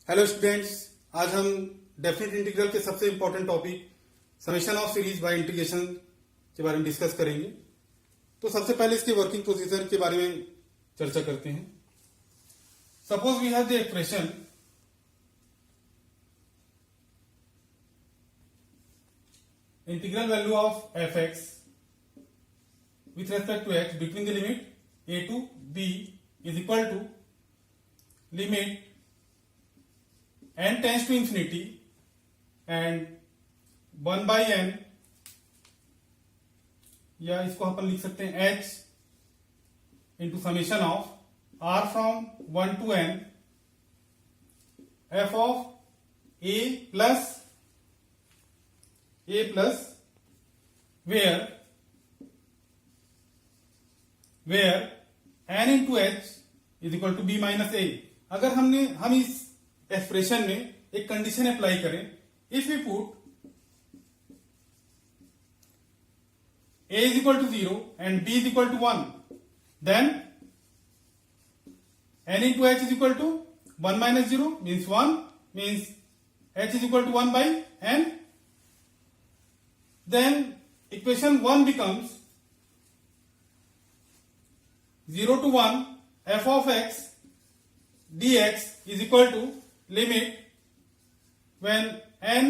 Hello students, आज हम definite integral के सबसे important topic summation of series by integration के बारे में डिस्कस करेंगे। तो सबसे पहले इसके वर्किंग प्रोसीजर के बारे में चर्चा करते हैं। Suppose we have the expression integral value of f x with respect to x between the limit a to b is equal to limit n tends to infinity and 1 by n, या इसको अपन लिख सकते हैं h into summation of r from 1 to n f of a plus where n into h is equal to b minus a। अगर हम इस expression में एक कंडीशन अप्लाई करें, if we put a is equal to 0 and b is equal to 1, then n into h is equal to 1 minus 0 means 1, means h is equal to 1 by n। Then equation 1 becomes 0 to 1 f of x dx is equal to limit when n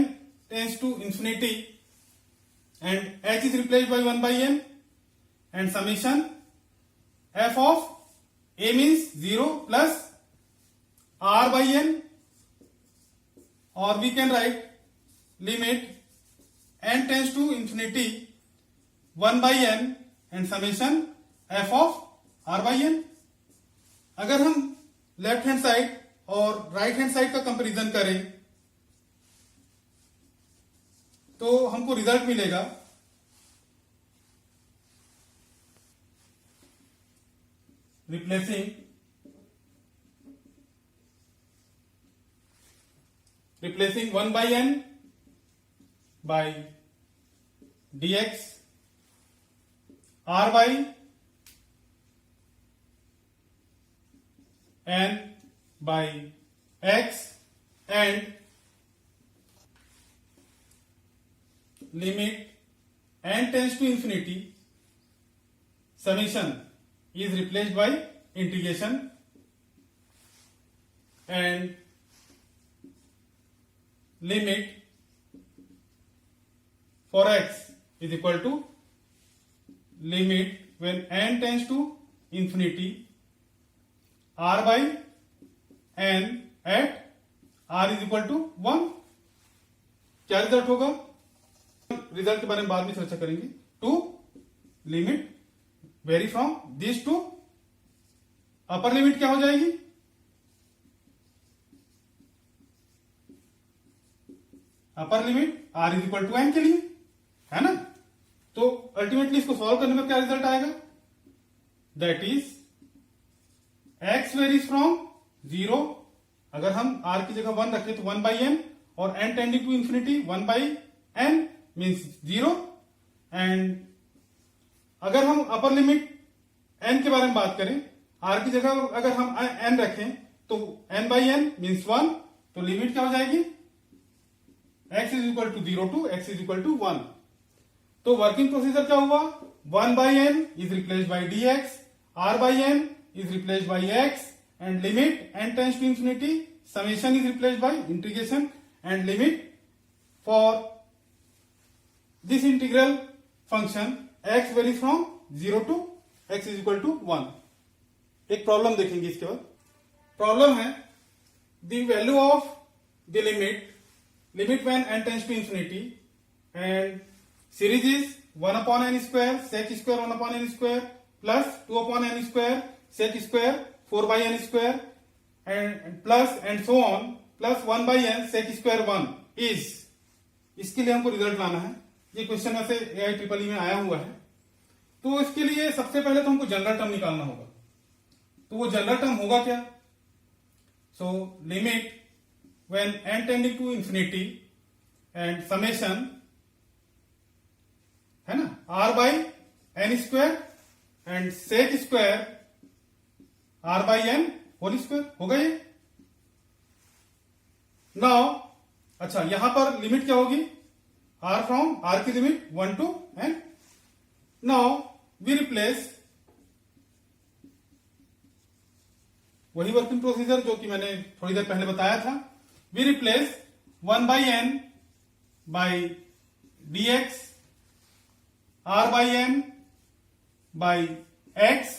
tends to infinity and h is replaced by 1 by n and summation f of a means 0 plus r by n, or we can write limit n tends to infinity 1 by n and summation f of r by n। अगर हम left hand side और right hand side का comparison करें तो हमको result मिलेगा replacing 1 by n by dx r by n by x and limit n tends to infinity summation is replaced by integration and limit for x is equal to limit when n tends to infinity r by n at r is equal to 1। क्या result होगा? Result के बारे में बाद में चर्चा करेंगे। To limit vary from this to upper limit क्या हो जाएगी? Upper limit r is equal to n के लिए, है ना। तो अल्टीमेटली इसको सॉल्व करने में क्या रिजल्ट आएगा? That is x varies from 0, अगर हम r की जगह 1 रखें तो 1 by n, और n tending to infinity 1 by n means 0। And अगर हम अपर लिमिट n के बारे में बात करें, r की जगह अगर हम n रखें तो n by n मीन्स 1, तो लिमिट क्या हो जाएगी? x is equal to 0 to x is equal to 1। तो वर्किंग प्रोसीजर क्या हुआ? 1 by n is replaced by dx, r by n is replaced by x and limit n tends to infinity summation is replaced by integration and limit for this integral function x varies from 0 to x is equal to 1। एक problem देखेंगे इसके बाद। Problem है the value of the limit when n tends to infinity and series is 1 upon n square sec square 1 upon n square plus 2 upon n square sec square 4 by n square and plus and so on plus 1 by n sec square 1 is, इसके लिए हमको result लाना है। ये question वैसे AIEEE में आया हुआ है। तो इसके लिए सबसे पहले तो हमको जनरल टर्म निकालना होगा। तो वो जनरल टर्म होगा क्या? So limit when n tending to infinity and summation, है ना, r by n square and sec square r by n whole square होगा ये। नाउ अच्छा यहां पर लिमिट क्या होगी, आर फ्रॉम आर की limit 1 to n. Now we replace वही वर्किंग प्रोसीजर जो कि मैंने थोड़ी देर पहले बताया था. We replace 1 by n by dx, r by n by x,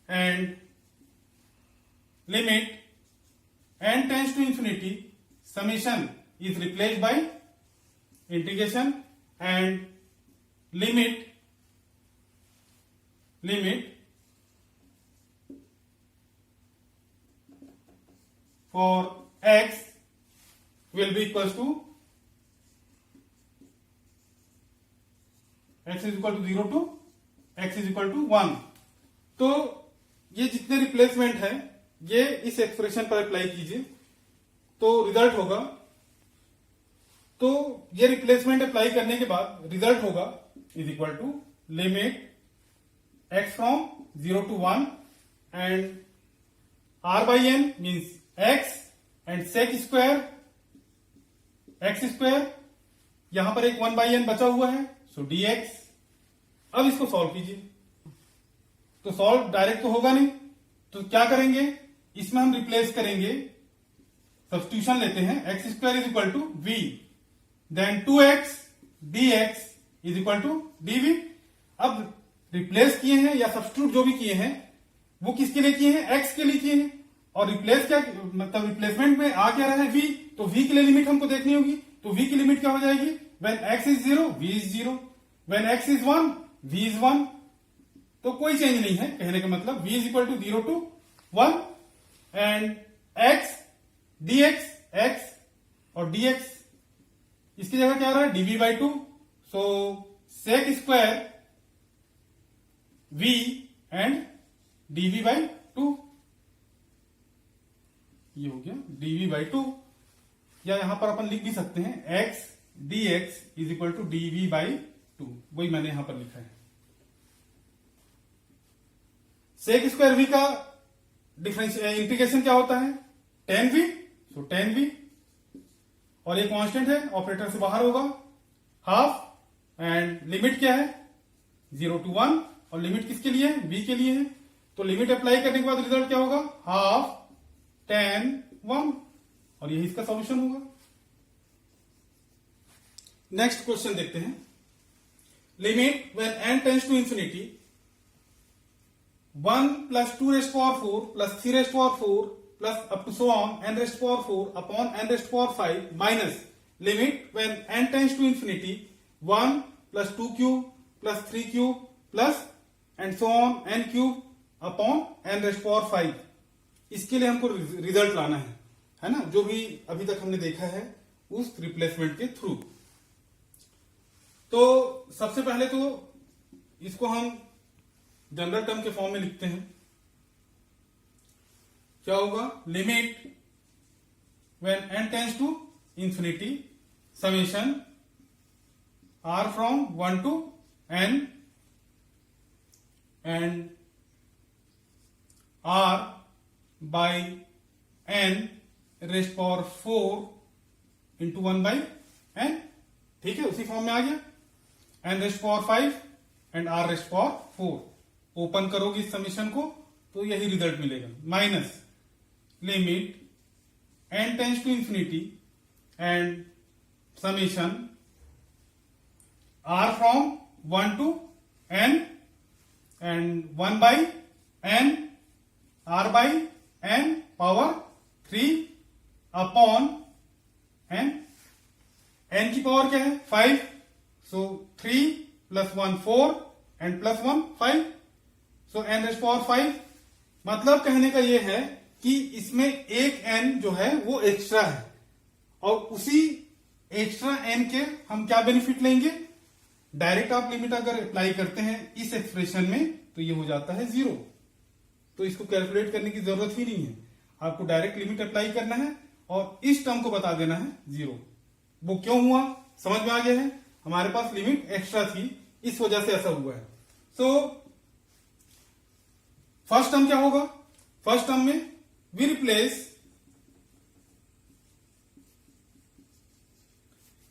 and limit n tends to infinity, summation is replaced by integration, and limit for x will be equals to x is equal to 0 to x is equal to 1. तो ये जितने replacement है ये इस expression पर apply कीजिए तो result होगा. तो ये रिप्लेसमेंट अप्लाई करने के बाद रिजल्ट होगा is equal to limit x from 0 to 1 and r by n means x and sec square x square, यहां पर एक 1 by n बचा हुआ है सो dx. अब इसको सॉल्व कीजिए. तो सॉल्व डायरेक्ट तो होगा नहीं, तो क्या करेंगे, इसमें हम रिप्लेस करेंगे, सब्स्टिट्यूशन लेते हैं. X square is equal to v, then 2x dx is equal to dv. अब रिप्लेस किए हैं या सब्स्टिट्यूट जो भी किए हैं वो किसके लिए किए हैं, x के लिए किए हैं. और रिप्लेस क्या मतलब रिप्लेसमेंट में आ क्या रहा है v, तो v के लिए लिमिट हमको देखनी होगी. तो v की लिमिट क्या हो जाएगी, when x is 0 v is 0, when x is 1 v is 1. तो कोई चेंज नहीं है, कहने का मतलब v is equal to 0 to 1 and x dx x और dx इसकी जगह क्या आ रहा है dv by 2. So sec square v and dv by 2, ये हो गया dv by 2. या यहां पर अपन लिख भी सकते हैं x dx is equal to dv by 2, वही मैंने यहां पर लिखा है. सेक स्क्वायर v का डिफरेंस इंटीग्रेशन क्या होता है, tan v, सो tan v, और ये कांस्टेंट है ऑपरेटर से बाहर होगा हाफ, एंड लिमिट क्या है 0 to 1, और लिमिट किसके लिए है, v के लिए है. तो लिमिट अप्लाई करने के बाद रिजल्ट क्या होगा, हाफ tan 1, और यही इसका सॉल्यूशन होगा. नेक्स्ट क्वेश्चन देखते हैं. Limit when n tends to infinity 1 plus 2 raised to power 4 plus 3 raised to power 4 plus up to so on n raised to power 4 upon n raised to power 5 minus limit when n tends to infinity 1 plus 2 cube plus 3 cube plus and so on n cube upon n raised to power 5. इसके लिए हमको result लाना है ना, जो भी अभी तक हमने देखा है उस रिप्लेसमेंट के थ्रू. तो सबसे पहले तो इसको हम जनरल टर्म के फॉर्म में लिखते हैं. क्या होगा, limit when n tends to infinity summation r from 1 to n and r by n raised power 4 into 1 by n. ठीक है, उसी फॉर्म में आ गया. n raised power 5 and r raised power 4. Open करोगे इस समीशन को तो यही रिजल्ट मिलेगा. Minus limit n tends to infinity and summation r from 1 to n and 1 by n r by n power 3 upon n. n की power क्या है 5, so 3 plus 1 4 and plus 1 5, so n raise power 5. मतलब कहने का यह है कि इसमें एक n जो है वो एक्स्ट्रा है, और उसी एक्स्ट्रा n के हम क्या बेनिफिट लेंगे, डायरेक्ट आप लिमिट अगर अप्लाई करते हैं इस एक्सप्रेशन में तो ये हो जाता है 0. तो इसको कैलकुलेट करने की जरूरत ही नहीं है, आपको डायरेक्ट लिमिट अप्लाई करना है और इस टर्म को बता देना है 0. वो क्यों हुआ समझ में आ गया है, हमारे पास लिमिट एक्स्ट्रा थी इस वजह से ऐसा हुआ है. सो फर्स्ट टर्म क्या होगा, फर्स्ट टर्म में we replace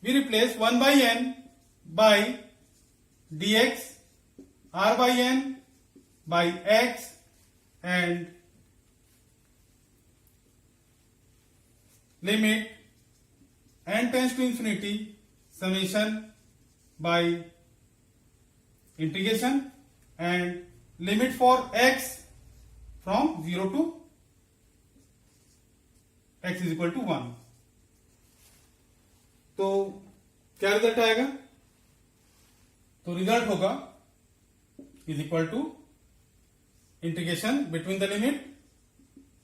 we replace 1 by n by dx, r by n by x, and limit n tends to infinity summation by integration, and limit for x from 0 to x is equal to 1. तो क्या result आएगा? तो result होगा is equal to integration between the limit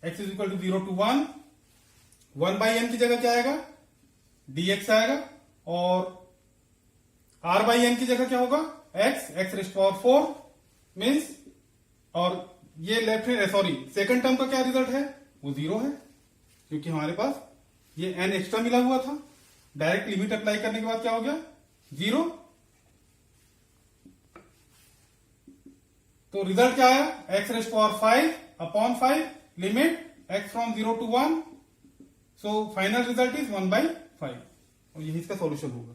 x is equal to 0 to 1, 1 by n की जगह क्या आएगा? dx आएगा, और r by n की जगह क्या होगा? x रेस्ट पावर 4 मीन्स, और ये left hand sorry second term का क्या रिजल्ट है? वो 0 है, क्योंकि हमारे पास ये n एक्स्ट्रा मिला हुआ था. डायरेक्ट लिमिट अप्लाई करने के बाद क्या हो गया? 0. तो रिजल्ट क्या आया? x rest power 5 upon 5 limit x from 0 to 1. So final result is 1 by 5, और यही इसका सॉल्यूशन होगा.